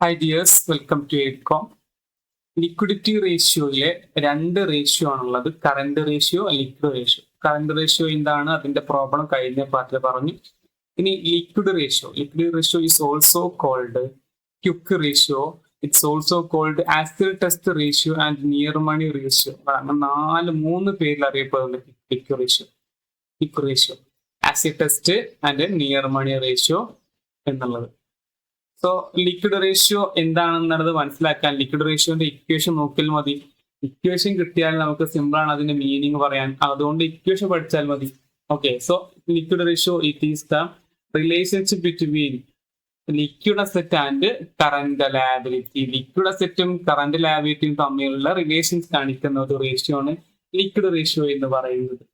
High dears, welcome to Edcom. Liquidity റേഷ്യോയിലെ രണ്ട് ratio ആണുള്ളത്, current ratio, liquid ratio. Current ratio എന്താണ്, അതിന്റെ പ്രോബ്ലം കഴിഞ്ഞ പാർട്ടിൽ പറഞ്ഞു. ഇനി liquid ratio is also called quick ratio, it's also called acid test ratio and near money ratio. അങ്ങനെ മൂന്ന് പേരിൽ അറിയപ്പെടുന്നത് liquid ratio, acid test and near money ratio എന്നുള്ളത്. സോ ലിക്വിഡ് റേഷ്യോ എന്താണെന്നുള്ളത് മനസ്സിലാക്കാൻ ലിക്വിഡ് റേഷ്യോന്റെ ഇക്വേഷൻ നോക്കിയാൽ മതി. ഇക്വേഷൻ കിട്ടിയാൽ നമുക്ക് സിമ്പിൾ ആണ് അതിന്റെ മീനിങ് പറയാൻ, അതുകൊണ്ട് ഇക്വേഷൻ പഠിച്ചാൽ മതി. Okay, so liquid ratio it is the relationship between liquid asset and current liability. Liquid അസെറ്റും കറന്റ് ലയബിലിറ്റിയും തമ്മിലുള്ള റിലേഷൻസ് കാണിക്കുന്ന ഒരു റേഷ്യോ ആണ് ലിക്വിഡ് റേഷ്യോ എന്ന് പറയുന്നത്.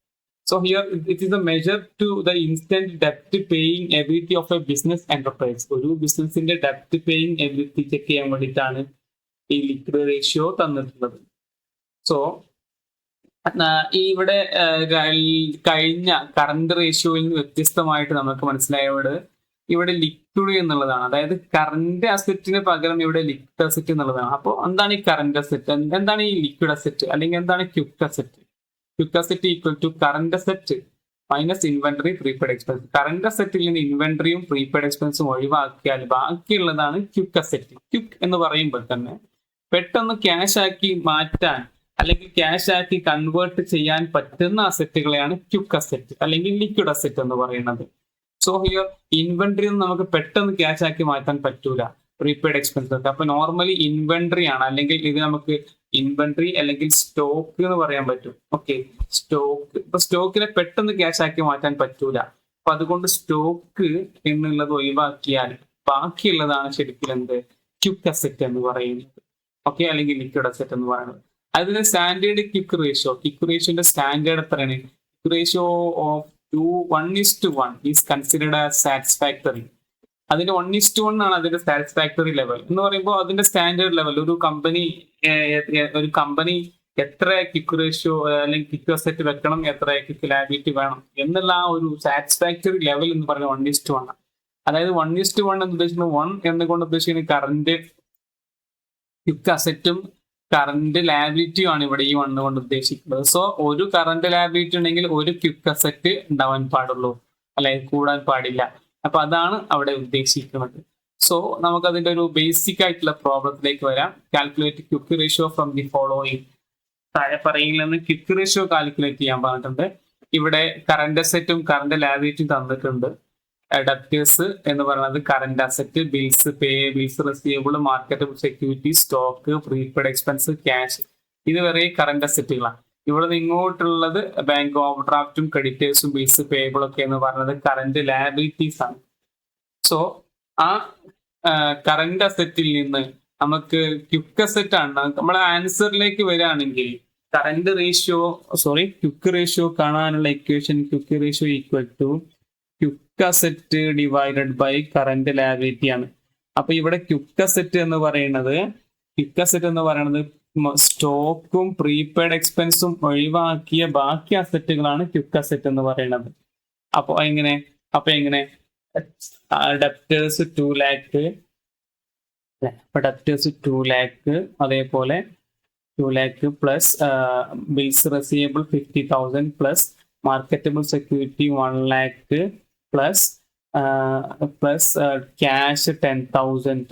So here it is a measure to the instant debt paying ability of a business enterprise. ഒരു ബിസിനസിന്റെ ഡെപ്റ്റ് പേയിങ് എബിലിറ്റി ചെക്ക് ചെയ്യാൻ വേണ്ടിയിട്ടാണ് ഈ ലിക്വിഡ് റേഷ്യോ തന്നിട്ടുള്ളത്. സോ ഇവിടെ കഴിഞ്ഞ കറന്റ് റേഷ്യോയിൽ നിന്ന് വ്യത്യസ്തമായിട്ട് നമുക്ക് മനസ്സിലായവിടെ ഇവിടെ ലിക്വിഡ് എന്നുള്ളതാണ്, അതായത് കറന്റ് അസെറ്റിന് പകരം ഇവിടെ ലിക്വിഡ് അസെറ്റ് എന്നുള്ളതാണ്. അപ്പോൾ എന്താണ് ഈ കറന്റ് അസെറ്റ്, എന്താണ് ഈ ലിക്വിഡ് അസെറ്റ്, അല്ലെങ്കിൽ എന്താണ് quick asset? Quick asset equal to current asset minus inventory prepaid expense. Current അസെറ്റിൽ നിന്ന് ഇൻവെന്ററിയും പ്രീപെയ്ഡ് എക്സ്പെൻസും ഒഴിവാക്കിയാൽ ബാക്കിയുള്ളതാണ് ക്യുക്ക് അസെറ്റ്. ക്യുക്ക് എന്ന് പറയുമ്പോൾ തന്നെ പെട്ടെന്ന് ക്യാഷ് ആക്കി മാറ്റാൻ അല്ലെങ്കിൽ ക്യാഷ് ആക്കി കൺവേർട്ട് ചെയ്യാൻ പറ്റുന്ന അസെറ്റുകളെയാണ് ക്യുക്ക് അസെറ്റ് അല്ലെങ്കിൽ ലിക്വിഡ് അസെറ്റ് എന്ന് പറയുന്നത്. സോ ഹിയർ ഇൻവെന്ററി ഒന്നും നമുക്ക് പെട്ടെന്ന് ക്യാഷ് ആക്കി മാറ്റാൻ പറ്റൂല, പ്രീപെയ്ഡ് എക്സ്പെൻസ് ഒക്കെ. അപ്പൊ നോർമലി ഇൻവെന്ററി ആണ്, അല്ലെങ്കിൽ ഇത് നമുക്ക് ഇൻവെന്ററി അല്ലെങ്കിൽ സ്റ്റോക്ക് എന്ന് പറയാൻ പറ്റും. Okay, stock. ഇപ്പൊ സ്റ്റോക്കിനെ പെട്ടെന്ന് ക്യാഷ് ആക്കി മാറ്റാൻ പറ്റൂല, അപ്പൊ അതുകൊണ്ട് സ്റ്റോക്ക് എന്നുള്ളത് ഒഴിവാക്കിയാൽ ബാക്കിയുള്ളതാണ് ശരിക്കും എന്ത്, ക്യുക്ക് അസെറ്റ് എന്ന് പറയുന്നത്. ഓക്കെ, അല്ലെങ്കിൽ ലിക്വിഡ് അസെറ്റ് എന്ന് പറയുന്നത്. അതിന് സ്റ്റാൻഡേർഡ് ക്യുക്ക് റേഷ്യോന്റെ സ്റ്റാൻഡേർഡ് എത്രയാണ്? Quick ratio of 1:1 is considered as satisfactory. അതിന്റെ 1:1 ആണ് അതിന്റെ സാറ്റിസ്ഫാക്ടറി ലെവൽ എന്ന് പറയുമ്പോൾ അതിന്റെ സ്റ്റാൻഡേർഡ് ലെവൽ. ഒരു കമ്പനി എത്ര ക്വിക്ക് റേഷ്യോ അല്ലെങ്കിൽ ക്വിക്ക് അസെറ്റ് വെക്കണം, എത്ര ക്വിക്ക് ലയബിലിറ്റി വേണം എന്നുള്ള ആ ഒരു സാറ്റിസ്ഫാക്ടറി ലെവൽ എന്ന് പറയുന്നത് 1:1 ആണ്. അതായത് 1:1 എന്ന് ഉദ്ദേശിക്കുന്നത് 1 എന്നുകൊണ്ട് ഉദ്ദേശിക്കുന്നത് കറന്റ് ക്വിക്ക് അസെറ്റും കറന്റ് ലയബിലിറ്റിയും ആണ് ഇവിടെ ഈ 1 കൊണ്ട് ഉദ്ദേശിക്കുന്നത്. സോ ഒരു കറന്റ് ലയബിലിറ്റി ഉണ്ടെങ്കിൽ ഒരു ക്വിക്ക് അസെറ്റ് ഉണ്ടാവാൻ പാടുള്ളൂ, അല്ലെങ്കിൽ കൂടാൻ പാടില്ല. അപ്പൊ അതാണ് അവിടെ ഉദ്ദേശിക്കുന്നത്. സോ നമുക്ക് അതിന്റെ ഒരു ബേസിക് ആയിട്ടുള്ള പ്രോബ്ലത്തിലേക്ക് വരാം. Calculate quick ratio from the following. താഴെ പറയുന്നതിൽ നിന്ന് ക്വിക്ക് റേഷ്യോ കാൽക്കുലേറ്റ് ചെയ്യാൻ പറഞ്ഞിട്ടുണ്ട്. ഇവിടെ കറന്റ് അസെറ്റും കറന്റ് ലയബിലിറ്റിയും തന്നിട്ടുണ്ട്. ഡെപ്റ്റേഴ്സ് എന്ന് പറയുന്നത് current asset, bills pay, bills receivable, marketable security, stock, prepaid expense, cash. ഇതുവരെ കറന്റ് അസെറ്റുകളാണ്. ഇവിടെ നിന്ന് ഇങ്ങോട്ടുള്ളത് ബാങ്ക് ഓവർ ഡ്രാഫ്റ്റും ക്രെഡിറ്റേഴ്സും ബിൽസ് പേബിൾ ഒക്കെ എന്ന് പറയുന്നത് കറന്റ് ലയബിലിറ്റീസ് ആണ്. സോ ആ കറന്റ് അസെറ്റിൽ നിന്ന് നമുക്ക് ക്വിക്ക് അസെറ്റ് ആണ്. നമ്മളെ ആൻസറിലേക്ക് വരികയാണെങ്കിൽ ക്വിക്ക് റേഷ്യോ കാണാനുള്ള equation quick ratio equal to quick asset divided by current liability ആണ്. അപ്പൊ ഇവിടെ ക്വിക്ക് അസെറ്റ് എന്ന് പറയുന്നത് സ്റ്റോക്കും പ്രീപെയ്ഡ് എക്സ്പെൻസും ഒഴിവാക്കിയ ബാക്കി അസെറ്റുകളാണ് ക്വിക്ക് അസെറ്റ് എന്ന് പറയുന്നത്. അപ്പൊ എങ്ങനെ ഡെപ്റ്റേഴ്സ് 2 lakh, അതേപോലെ 2 lakh plus bills receivable 50,000 plus marketable security 1 lakh plus cash 10,000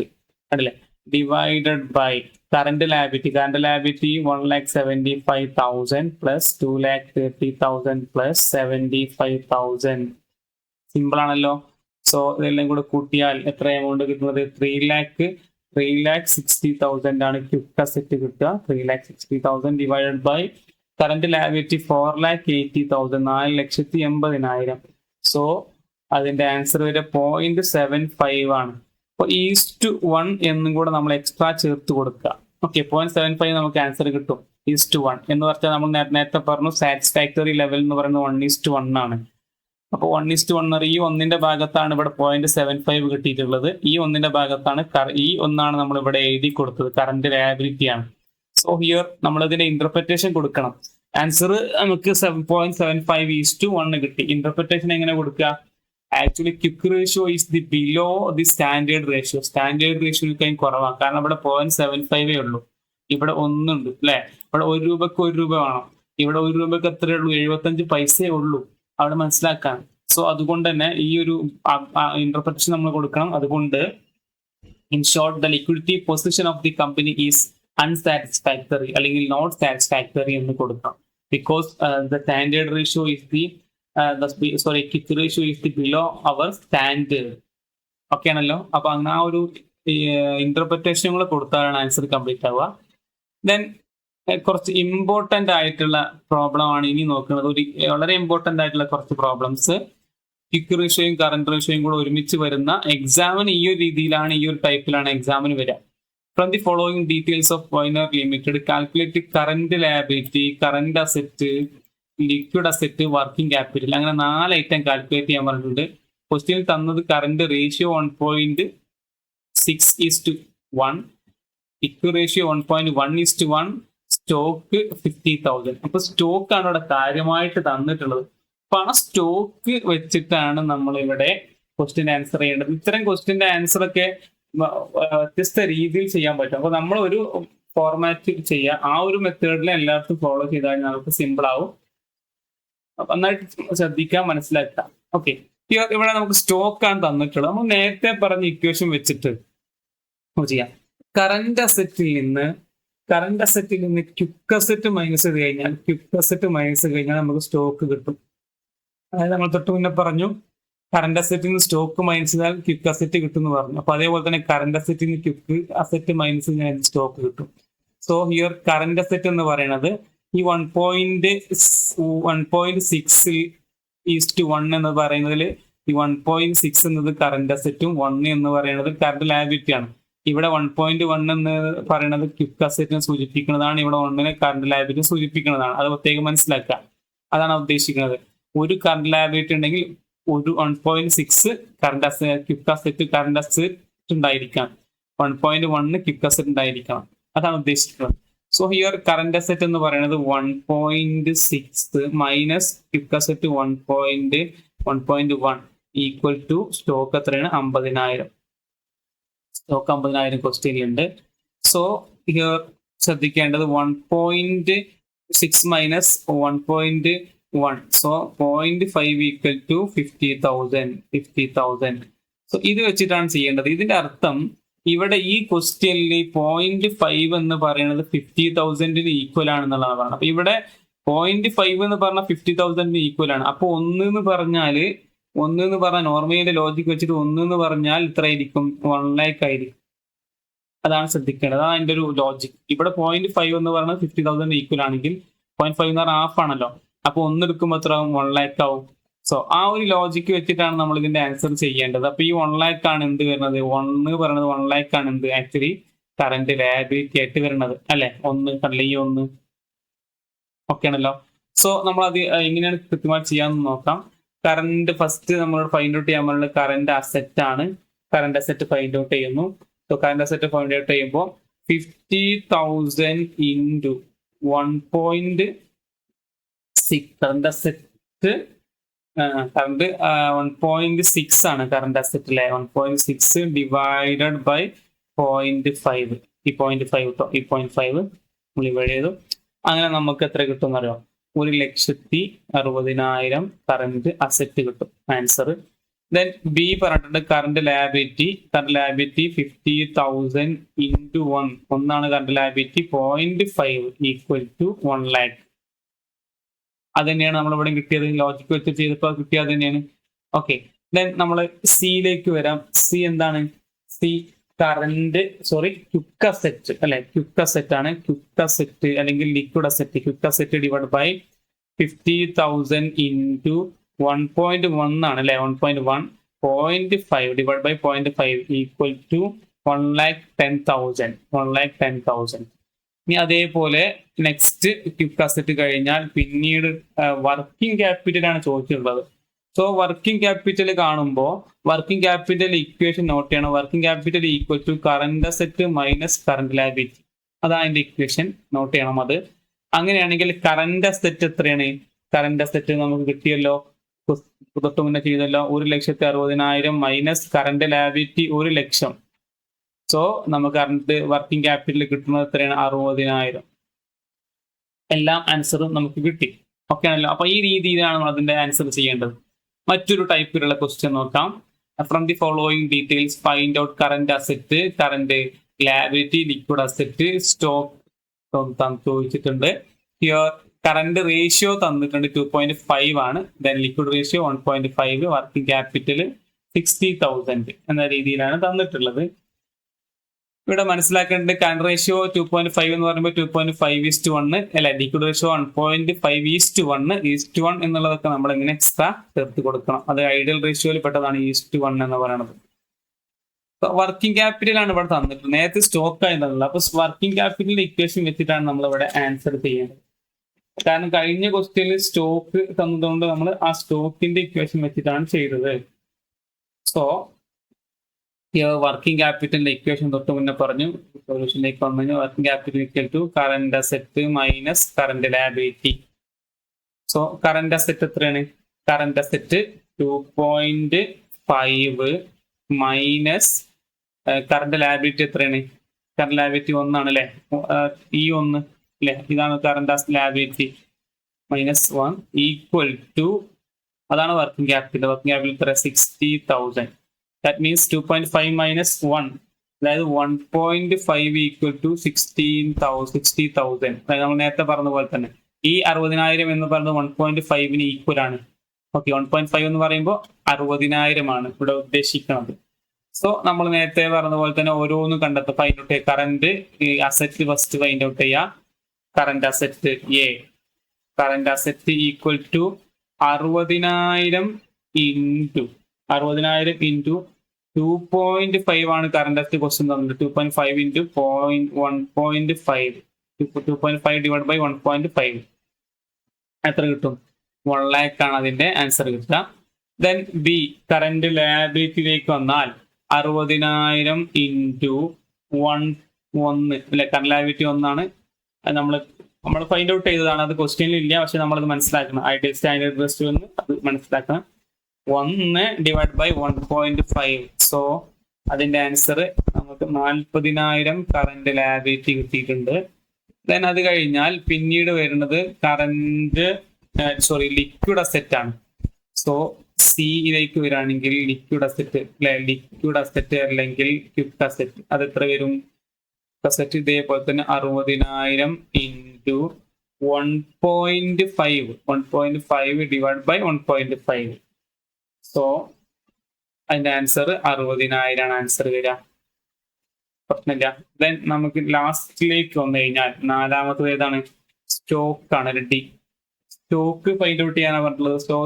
അല്ലേ, divided by current liability 1,75,000 plus 2,30,000 plus 75,000. Simple ആണല്ലോ. സോ ഇതെല്ലാം കൂടെ കൂട്ടിയാൽ എത്ര എമൗണ്ട് കിട്ടുന്നത്? 3,60,000 ആണ് ക്വിക്ക് അസെറ്റ് കിട്ടുക. 3,60,000 divided by current liability 4,80,000, 4,80,000. So അതിന്റെ ആൻസർ വരെ 0.75 ആണ്. അപ്പോൾ 1 എന്നും കൂടെ നമ്മൾ എക്സ്ട്രാ ചേർത്ത് കൊടുക്കുക. ഓക്കെ, 0.75 നമുക്ക് ആൻസർ കിട്ടും. 1 എന്ന് പറഞ്ഞാൽ നമ്മൾ നേരത്തെ പറഞ്ഞു സാറ്റിസ്ഫാക്ടറി ലെവൽ എന്ന് പറയുന്നത് 1:1 ആണ്. അപ്പോൾ 1:1 ഈ 1ന്റെ ഭാഗത്താണ് ഇവിടെ 0.75 കിട്ടിയിട്ടുള്ളത്. ഈ 1ന്റെ ഭാഗത്താണ് ഈ 1 നമ്മൾ ഇവിടെ എഴുതി കൊടുത്തത്, കറന്റ് ലയബിലിറ്റി ആണ്. സോ ഹിയർ നമ്മൾ ഇതിന്റെ ഇന്റർപ്രിറ്റേഷൻ കൊടുക്കണം. ആൻസർ നമുക്ക് 7.75:1 കിട്ടി. ഇന്റർപ്രിറ്റേഷൻ എങ്ങനെ കൊടുക്കുക? Actually quick ratio is the below the standard ratio. Standard റേഷ്യോക്കായി കുറവാണ്, കാരണം ഇവിടെ 0.75 ഉള്ളൂ. ഇവിടെ ഒന്നുണ്ട് അല്ലെ, ഇവിടെ ₹1 1 വേണം. ഇവിടെ ₹1 എത്രയേ ഉള്ളൂ? 75 പൈസയേ ഉള്ളൂ അവിടെ മനസ്സിലാക്കാൻ. സോ അതുകൊണ്ട് തന്നെ ഈ ഒരു ഇന്റർപ്രിറ്റേഷൻ നമ്മൾ കൊടുക്കണം. അതുകൊണ്ട് in short the liquidity position of the company is unsatisfactory അല്ലെങ്കിൽ നോട്ട് സാറ്റിസ്ഫാക്ടറി എന്ന് കൊടുക്കണം. Because the standard ratio is the quick ratio is the below our standard. Okay ആണല്ലോ. അപ്പൊ അങ്ങനെ ആ ഒരു ഇന്റർപ്രിറ്റേഷൻ കൂടെ കൊടുത്താലാണ് ആൻസർ കംപ്ലീറ്റ് ആവുക. ദെൻ കുറച്ച് ഇമ്പോർട്ടന്റ് ആയിട്ടുള്ള പ്രോബ്ലം ആണ് ഇനി നോക്കുന്നത്. വളരെ ഇമ്പോർട്ടന്റ് ആയിട്ടുള്ള കുറച്ച് പ്രോബ്ലംസ് ക്വിക്ക് റേഷ്യോയും കറന്റ് റേഷ്യോയും കൂടെ ഒരുമിച്ച് വരുന്ന എക്സാമിന് ഈ ഒരു രീതിയിലാണ്, ഈ ഒരു ടൈപ്പിലാണ് എക്സാമിന് വരിക. From the following details of വൈനർ limited calculate current liability, current asset, liquid asset, working capital. അങ്ങനെ 4 ഐറ്റം കാൽക്കുലേറ്റ് ചെയ്യാൻ പറഞ്ഞിട്ടുണ്ട്. ക്വസ്റ്റ്യനിൽ തന്നത് current ratio 1.6:1, quick ratio 1.1:1, stock 50,000. അപ്പൊ സ്റ്റോക്ക് ആണ് ഇവിടെ കാര്യമായിട്ട് തന്നിട്ടുള്ളത്. അപ്പൊ ആ സ്റ്റോക്ക് വെച്ചിട്ടാണ് നമ്മൾ ഇവിടെ ക്വസ്റ്റ്യൻ ആൻസർ ചെയ്യേണ്ടത്. ഇത്തരം ക്വസ്റ്റ്യന്റെ ആൻസർ ഒക്കെ വ്യത്യസ്ത രീതിയിൽ ചെയ്യാൻ പറ്റും. അപ്പൊ നമ്മൾ ഒരു ഫോർമാറ്റ് ചെയ്യുക, ആ ഒരു മെത്തേഡിൽ എല്ലാവർക്കും ഫോളോ ചെയ്താൽ നമുക്ക് സിമ്പിൾ ആവും. നന്നായിട്ട് ശ്രദ്ധിക്കാൻ, മനസ്സിലാക്കാം. ഓക്കെ, ഇവിടെ നമുക്ക് സ്റ്റോക്ക് ആണ് തന്നിട്ടുള്ളത്. നമ്മൾ നേരത്തെ പറഞ്ഞ ഇക്വേഷൻ വെച്ചിട്ട് ചെയ്യാം. കറന്റ് അസറ്റിൽ നിന്ന് ക്വിക്ക് അസറ്റ് മൈനസ് ചെയ്ത് കഴിഞ്ഞാൽ, നമുക്ക് സ്റ്റോക്ക് കിട്ടും. അതായത് നമ്മൾ തൊട്ട് മുന്നേ പറഞ്ഞു കറന്റ് അസറ്റിൽ നിന്ന് സ്റ്റോക്ക് മൈനസ് ചെയ്താൽ ക്വിക്ക് അസറ്റ് കിട്ടും എന്ന് പറഞ്ഞു. അപ്പൊ അതേപോലെ തന്നെ കറന്റ് അസറ്റിൽ നിന്ന് ക്വിക്ക് അസറ്റ് മൈനസ് ചെയ്താൽ സ്റ്റോക്ക് കിട്ടും. സോ ഹിയർ കറന്റ് അസറ്റ് എന്ന് പറയുന്നത് ഈ 1.6:1 എന്ന് പറയുന്നതിൽ ഈ 1.6 എന്നത് കറന്റ് അസറ്റും 1 എന്ന് പറയുന്നത് കറന്റ് ലയബിലിറ്റി ആണ്. ഇവിടെ 1.1 എന്ന് പറയുന്നത് ക്വിക്ക് അസറ്റിനെ സൂചിപ്പിക്കുന്നതാണ്, ഇവിടെ 1 കറന്റ് ലയബിലിറ്റി സൂചിപ്പിക്കുന്നതാണ്. അത് പ്രത്യേകം മനസ്സിലാക്കുക. അതാണ് ഉദ്ദേശിക്കുന്നത്. ഒരു കറന്റ് ലയബിലിറ്റി ഉണ്ടെങ്കിൽ ഒരു 1.6 current quick asset current asset ഉണ്ടായിരിക്കാം, 1.1 ക്വിക്ക് അസറ്റ് ഉണ്ടായിരിക്കണം. അതാണ് ഉദ്ദേശിക്കുന്നത്. സോ ഹിയർ കറന്റ് അസറ്റ് എന്ന് പറയുന്നത് 1.6 minus quick asset 1.1 equal to stock എത്രയാണ്? 50,000. സ്റ്റോക്ക് 50,000 ക്വസ്റ്റ്യനിലുണ്ട്. സോ ഹിയർ ശ്രദ്ധിക്കേണ്ടത് 1.6 മൈനസ് 1.1, സോ 0.5 ഈക്വൽ ടു 50,000. സോ ഇത് വെച്ചിട്ടാണ് ചെയ്യേണ്ടത്. ഇതിന്റെ അർത്ഥം ഇവിടെ ഈ ക്വസ്റ്റ്യനിൽ 0.5 എന്ന് പറയുന്നത് 50,000 ഈക്വൽ ആണെന്നുള്ളതാണ് പറയുന്നത്. അപ്പൊ ഇവിടെ 0.5 എന്ന് പറഞ്ഞാൽ 50,000 ഈക്വൽ ആണ്. അപ്പൊ 1 എന്ന് പറഞ്ഞാൽ നോർമലിന്റെ ലോജിക് വെച്ചിട്ട് 1 എന്ന് പറഞ്ഞാൽ ഇത്ര ആയിരിക്കും? 1 lakh ആയിരിക്കും. അതാണ് ശ്രദ്ധിക്കേണ്ടത്. അതാണ് അതിന്റെ ഒരു ലോജിക്. ഇവിടെ 0.5 എന്ന് പറഞ്ഞാൽ 50,000 ഈക്വൽ ആണെങ്കിൽ 0.5 എന്ന് പറഞ്ഞാൽ ഹാഫ് ആണല്ലോ. അപ്പൊ 1 എടുക്കുമ്പോൾ എത്ര ആവും? 1 lakh ആവും. സോ ആ ഒരു ലോജിക്ക് വെച്ചിട്ടാണ് നമ്മൾ ഇതിന്റെ ആൻസർ ചെയ്യേണ്ടത്. അപ്പൊ ഈ 1 lakh ആണ് എന്ത് വരുന്നത്? 1 പറയുന്നത് 1 lakh ആണ് എന്ത് ആക്ച്വലി കറന്റ് ലയബിലിറ്റി ആയിട്ട് വരുന്നത് അല്ലെ? 1 അല്ലെങ്കിൽ 1 ഓക്കെ ആണല്ലോ. സോ നമ്മൾ അത് എങ്ങനെയാണ് കൃത്യമായി ചെയ്യാമെന്ന് നോക്കാം. കറന്റ് ഫസ്റ്റ് നമ്മൾ ഫൈൻഡ് ഔട്ട് ചെയ്യാൻ പറയുന്നത് കറന്റ് അസെറ്റ് ആണ്. കറന്റ് അസെറ്റ് ഫൈൻഡ് ഔട്ട് ചെയ്യുന്നു. So current asset find out ചെയ്യുമ്പോൾ 50,000 ഇൻറ്റു 1.6 കറന്റ് അസെറ്റ് കറന്റ് 1.6 ആണ് കറന്റ് അസെറ്റ് അല്ലെ? 1.6 ഡിവൈഡഡ് ബൈ 0.5. ഈ 0.5 കേട്ടോ, ഈ 0.5 നമ്മൾ ഇവിടെ ചെയ്തു. അങ്ങനെ നമുക്ക് എത്ര കിട്ടും എന്നറിയോ? 1,60,000 കറന്റ് അസെറ്റ് കിട്ടും ആൻസർ. ദെൻ ബി പറഞ്ഞിട്ടുണ്ട് കറന്റ് ലയബിലിറ്റി 50,000 ഇൻറ്റു 1 ഒന്നാണ് current liability 0.5 equal to 1 lakh. അത് തന്നെയാണ് നമ്മൾ ഇവിടെ കിട്ടിയത്. ലോജിക്ക് വെച്ച് ചെയ്തപ്പോൾ കിട്ടിയത് തന്നെയാണ്. ഓക്കെ, ദെൻ നമ്മൾ സിയിലേക്ക് വരാം. സി എന്താണ്? സി ക്വിക്ക് അസെറ്റ് അല്ലെ? ക്വിക്ക് അസെറ്റ് ആണ്. ക്വിക്ക് അസെറ്റ് അല്ലെങ്കിൽ liquid asset. Quick asset divide by 50,000 into 1.1 ആണ് അല്ലെ? 1.1 0.5 ഡിവൈഡ് ബൈ 0.5 ഈക്വൽ ടു 1,10,000. ഇനി അതേപോലെ നെക്സ്റ്റ് ക്വിക്ക് അസെറ്റ് കഴിഞ്ഞാൽ പിന്നീട് വർക്കിംഗ് ക്യാപിറ്റൽ ആണ് ചോദിച്ചിട്ടുള്ളത്. സോ വർക്കിംഗ് ക്യാപിറ്റൽ കാണുമ്പോൾ വർക്കിംഗ് ക്യാപിറ്റൽ ഇക്വേഷൻ നോട്ട് ചെയ്യണം. Working capital equal to current asset minus current liability. അതാണ് അതിന്റെ ഇക്വേഷൻ, നോട്ട് ചെയ്യണം അത്. അങ്ങനെയാണെങ്കിൽ കറന്റ് അസെറ്റ് എത്രയാണ്? കറന്റ് അസെറ്റ് നമുക്ക് കിട്ടിയല്ലോ തൊട്ട് മുന്നേ ചെയ്തല്ലോ, 1,60,60,000 മൈനസ് കറന്റ് ലയബിലിറ്റി 1,00,000. സോ നമുക്ക് കറണ്ട് വർക്കിംഗ് ക്യാപിറ്റൽ കിട്ടുന്നത് എത്രയാണ്? 60,000. എല്ലാം ആൻസറും നമുക്ക് കിട്ടി. ഓക്കെ ആണല്ലോ. അപ്പൊ ഈ രീതിയിലാണ് നമ്മൾ അതിന്റെ ആൻസർ ചെയ്യേണ്ടത്. മറ്റൊരു ടൈപ്പിലുള്ള ക്വസ്റ്റ്യൻ നോക്കാം. From the following details find out current asset, current liability, liquid asset, stock ചോദിച്ചിട്ടുണ്ട്. ഹിയർ കറന്റ് റേഷ്യോ തന്നിട്ടുണ്ട് 2.5 ആണ്. Then liquid ratio 1.5, working capital 60,000 എന്ന രീതിയിലാണ് തന്നിട്ടുള്ളത്. ഇവിടെ മനസ്സിലാക്കേണ്ടത് കറന്റ് റേഷ്യോ 2.5 എന്ന് പറയുമ്പോൾ 2.5:1 അല്ല, ലിക്വിഡ് റേഷ്യോ 1.5:1 എന്നുള്ളതൊക്കെ നമ്മൾ ഇങ്ങനെ എക്സ്ട്രാ ചേർത്ത് കൊടുക്കണം. അത് ഐഡിയൽ റേഷ്യോയിൽ പെട്ടതാണ് 1 എന്ന് പറയുന്നത്. വർക്കിംഗ് ക്യാപിറ്റൽ ആണ് ഇവിടെ തന്നിട്ടുള്ളത്. നേരത്തെ സ്റ്റോക്ക് ആയി തന്നില്ല. അപ്പൊ വർക്കിംഗ് ക്യാപിറ്റൽ ഇക്വേഷൻ വെച്ചിട്ടാണ് നമ്മൾ ഇവിടെ ആൻസർ ചെയ്യേണ്ടത്. കാരണം കഴിഞ്ഞ ക്വസ്റ്റ്യനിൽ സ്റ്റോക്ക് തന്നതുകൊണ്ട് നമ്മൾ ആ സ്റ്റോക്കിന്റെ ഇക്വേഷൻ വെച്ചിട്ടാണ് ചെയ്തത്. സോ വർക്കിംഗ് ക്യാപിറ്റലിന്റെ ഇക്വേഷൻ തൊട്ട് മുന്നേ പറഞ്ഞു. സൊല്യൂഷനിലേക്ക് വന്നു കഴിഞ്ഞാൽ working capital equal to current asset minus current liability. So current asset എത്രയാണ്? Current asset 2.5 minus current liability എത്രയാണ്? കറന്റ് ലയബിലിറ്റി 1 ആണ് അല്ലെ, ഈ 1 അല്ലെ, ഇതാണ് current liability minus 1 equal to അതാണ് വർക്കിംഗ് ക്യാപിറ്റൽ. വർക്കിംഗ് ക്യാപിറ്റൽ എത്ര? 60,000. That means 2.5 minus 1, അതായത് 1.5 ഈക്വൽ ടു 60,000. അതായത് നമ്മൾ നേരത്തെ പറഞ്ഞ പോലെ തന്നെ ഈ 60,000 എന്ന് പറയുന്നത് 1.5 ഈക്വൽ ആണ്. ഓക്കെ, 1.5 എന്ന് പറയുമ്പോൾ 60,000 ആണ് ഇവിടെ ഉദ്ദേശിക്കുന്നത്. സോ നമ്മൾ നേരത്തെ പറഞ്ഞ പോലെ തന്നെ ഓരോന്നും കണ്ടെത്തുക. ഫൈൻഡ് ഔട്ട് ചെയ്യുക. Current asset first find out ചെയ്യുക. Current asset A, current asset equal to 60,000 into 2.5 ആണ് കറന്റ് അസറ്റ് ക്വസ്റ്റ്യൻ തന്നത്. 2.5 ഇൻറ്റു 1.5, 2.5 ഡിവൈഡ് ബൈ 1.5 എത്ര കിട്ടും? 1 lakh ആണ് അതിന്റെ ആൻസർ കിട്ടുക. ദെൻ ബി കറന്റ് ലയബിലിറ്റിയിലേക്ക് വന്നാൽ 60,000 ഇൻറ്റു 1 അല്ലെ, കറന്റ് ലയബിലിറ്റി 1 ആണ്. നമ്മൾ ഫൈൻഡ് ഔട്ട് ചെയ്തതാണ്. അത് ക്വസ്റ്റ്യനിൽ ഇല്ല, പക്ഷെ നമ്മളത് മനസ്സിലാക്കണം. ഐഡിയൽ സ്റ്റാൻഡേർഡ് റേഷ്യോ എന്ന് അത് മനസ്സിലാക്കണം. 1 ഡിവൈഡ് ബൈ 1.5. സോ അതിന്റെ ആൻസർ നമുക്ക് 40,000 കറന്റ് ലയബിലിറ്റി കിട്ടിയിട്ടുണ്ട്. ദെൻ അത് കഴിഞ്ഞാൽ പിന്നീട് വരുന്നത് ലിക്വിഡ് അസറ്റ് ആണ്. സോ സിയിലേക്ക് വരികയാണെങ്കിൽ ലിക്വിഡ് അസറ്റ് അല്ലെങ്കിൽ ക്വിക്ക് അസറ്റ് അത് എത്ര വരും? അസറ്റ് ഇതേപോലെ തന്നെ 60,000 ഇൻറ്റു 1.5 ഡിവൈഡ് ബൈ 1.5. സോ അതിന്റെ ആൻസർ 60,000 ആണ് ആൻസർ വരിക. പ്രശ്നമില്ല. ദെൻ നമുക്ക് ലാസ്റ്റിലേക്ക് വന്നു കഴിഞ്ഞാൽ നാലാമത്തത് ഏതാണ്? സ്റ്റോക്ക് ആണ്. ഡി സ്റ്റോക്ക് ഫൈൻഡ് ഔട്ട് ചെയ്യാനാണ് പറഞ്ഞിട്ടുള്ളത്. സോ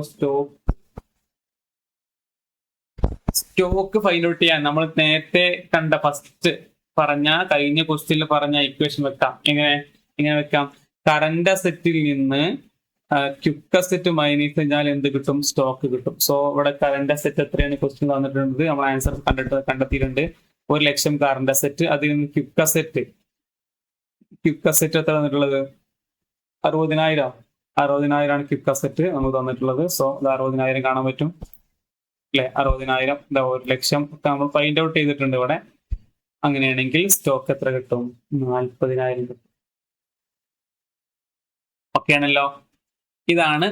സ്റ്റോക്ക് ഫൈൻഡ് ഔട്ട് ചെയ്യാൻ നമ്മൾ നേരത്തെ കണ്ട ഫസ്റ്റ് പറഞ്ഞ കഴിഞ്ഞ ക്വസ്റ്റ്യനിൽ പറഞ്ഞ ഇക്വേഷൻ വെക്കാം. എങ്ങനെ വെക്കാം? കറന്റ് അസറ്റിൽ നിന്ന് ക്വിക്ക് അസറ്റ് മൈനസ് കഴിഞ്ഞാൽ എന്ത് കിട്ടും? സ്റ്റോക്ക് കിട്ടും. സോ ഇവിടെ കറന്റ് അസറ്റ് എത്രയാണ് ക്വസ്റ്റ്യൻ തന്നിട്ടുണ്ട്. നമ്മൾ ആൻസർ കണ്ടെത്തിയിട്ടുണ്ട്. 1,00,000 കറന്റ് അസറ്റ്. അതിൽ നിന്ന് ക്വിക്ക് അസറ്റ് എത്ര തന്നിട്ടുള്ളത്? 60,000 ആണ് ക്വിക്ക് അസറ്റ് നമുക്ക് തന്നിട്ടുള്ളത്. സോ ഇത് 60,000 കാണാൻ പറ്റും അല്ലെ, 60,000 1,00,000 നമ്മൾ ഫൈൻഡ് ഔട്ട് ചെയ്തിട്ടുണ്ട് ഇവിടെ. അങ്ങനെയാണെങ്കിൽ സ്റ്റോക്ക് എത്ര കിട്ടും? 40,000 കിട്ടും. ഓക്കെ ആണല്ലോ. ഇതാണ്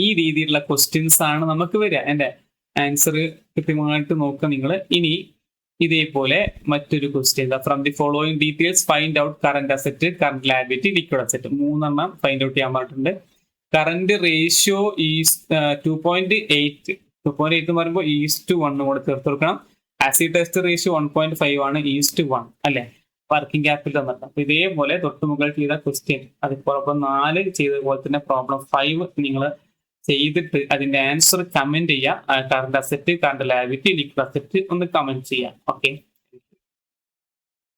ഈ രീതിയിലുള്ള ക്വസ്റ്റ്യൻസ് ആണ് നമുക്ക് വരിക. എന്റെ ആൻസർ കൃത്യമായിട്ട് നോക്കുക നിങ്ങൾ. ഇനി ഇതേപോലെ മറ്റൊരു question, from the following details find out current asset, current liability, liquid asset. 3 find out ചെയ്യാൻ പറഞ്ഞിട്ടുണ്ട്. കറന്റ് റേഷ്യോ ഈസ് 2.8 എന്ന് പറയുമ്പോൾ 1 കൂടെ ചേർത്ത് കൊടുക്കണം. ആസിഡ് ടെസ്റ്റ് റേഷ്യോ 1.5 ആണ്, 1 അല്ലെ. വർക്കിംഗ് ക്യാപിറ്റൽ തന്നിട്ടുണ്ട്. അപ്പൊ ഇതേപോലെ തൊട്ട് മുകളിൽ ചെയ്ത ക്വസ്റ്റ്യൻ അതിപ്പോഴൊപ്പം 4 ചെയ്തതുപോലെ തന്നെ പ്രോബ്ലം 5 നിങ്ങൾ ചെയ്തിട്ട് അതിന്റെ ആൻസർ കമന്റ് ചെയ്യുക. Current asset, current liability, liquid asset ഒന്ന് കമന്റ് ചെയ്യാം. ഓക്കെ.